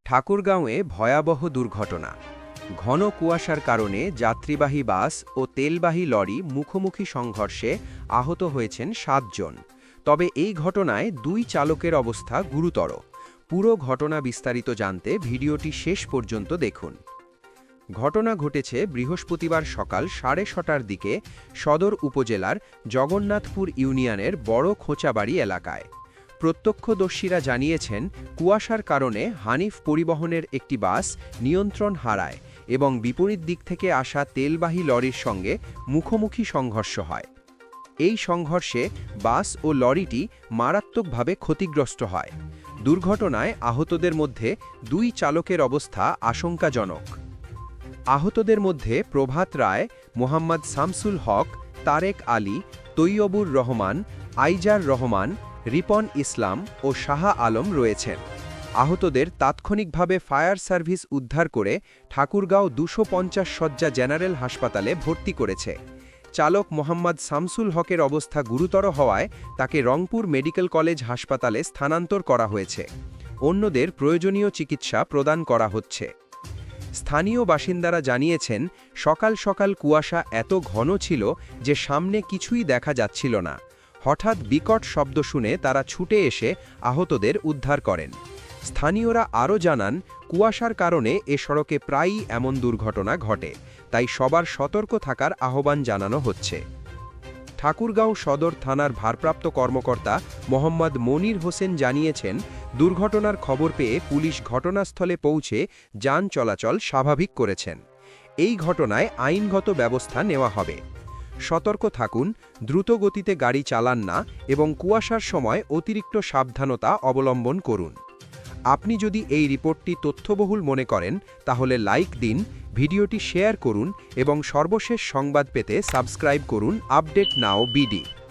ঠাকুরগাঁওয়ে ভয়াবহ দুর্ঘটনা। ঘন কুয়াশার কারণে যাত্রীবাহী বাস ও তেলবাহী লরি মুখোমুখি সংঘর্ষে আহত হয়েছেন ৭ জন। তবে এই ঘটনায় ২ চালকের অবস্থা গুরুতর। পুরো ঘটনা বিস্তারিত জানতে ভিডিওটি শেষ পর্যন্ত দেখুন। ঘটনা ঘটেছে বৃহস্পতিবার সকাল ৬:৩০টার দিকে সদর উপজেলার জগন্নাথপুর ইউনিয়নের বড় খোঁচাবাড়ি এলাকায়। প্রত্যক্ষদর্শীরা জানিয়েছেন, কুয়াশার কারণে হানিফ পরিবহনের একটি বাস নিয়ন্ত্রণ হারায় এবং বিপরীত দিক থেকে আসা তেলবাহী লরির সঙ্গে মুখোমুখি সংঘর্ষ হয়। এই সংঘর্ষে বাস ও লরিটি মারাত্মকভাবে ক্ষতিগ্রস্ত হয়। দুর্ঘটনায় আহতদের মধ্যে ২ চালকের অবস্থা আশঙ্কাজনক। আহতদের মধ্যে প্রভাত রায়, মোহাম্মদ শামসুল হক, তারেক আলী, তৈয়বুর রহমান, আইজার রহমান, রিপন ইসলাম ও শাহ আলম রয়েছেন। আহতদের তাৎক্ষণিকভাবে ফায়ার সার্ভিস উদ্ধার করে ঠাকুরগাঁও ২৫০ শয্যা জেনারেল হাসপাতালে ভর্তি করেছে। চালক মোহাম্মদ শামসুল হকের অবস্থা গুরুতর হওয়ায় তাকে রংপুর মেডিকেল কলেজ হাসপাতালে স্থানান্তর করা হয়েছে। অন্যদের প্রয়োজনীয় চিকিৎসা প্রদান করা হচ্ছে। স্থানীয় বাসিন্দারা জানিয়েছেন, সকাল সকাল কুয়াশা এত ঘন ছিল যে সামনে কিছুই দেখা যাচ্ছিল না। হঠাৎ বিকট শব্দ শুনে তারা ছুটে এসে আহতদের উদ্ধার করেন। স্থানীয়রা আরও জানান, কুয়াশার কারণে এ সড়কে প্রায়ই এমন দুর্ঘটনা ঘটে, তাই সবার সতর্ক থাকার আহ্বান জানানো হচ্ছে। ঠাকুরগাঁও সদর থানার ভারপ্রাপ্ত কর্মকর্তা মোহাম্মদ মনির হোসেন জানিয়েছেন, দুর্ঘটনার খবর পেয়ে পুলিশ ঘটনাস্থলে পৌঁছে যান চলাচল স্বাভাবিক করেছেন। এই ঘটনায় আইনগত ব্যবস্থা নেওয়া হবে। সতর্ক থাকুন, দ্রুত গতিতে গাড়ি চালান না এবং কুয়াশার সময় অতিরিক্ত সাবধানতা অবলম্বন করুন। আপনি যদি এই রিপোর্টটি তথ্যবহুল মনে করেন তাহলে লাইক দিন, ভিডিওটি শেয়ার করুন এবং সর্বশেষ সংবাদ পেতে সাবস্ক্রাইব করুন আপডেট নাও বিডি।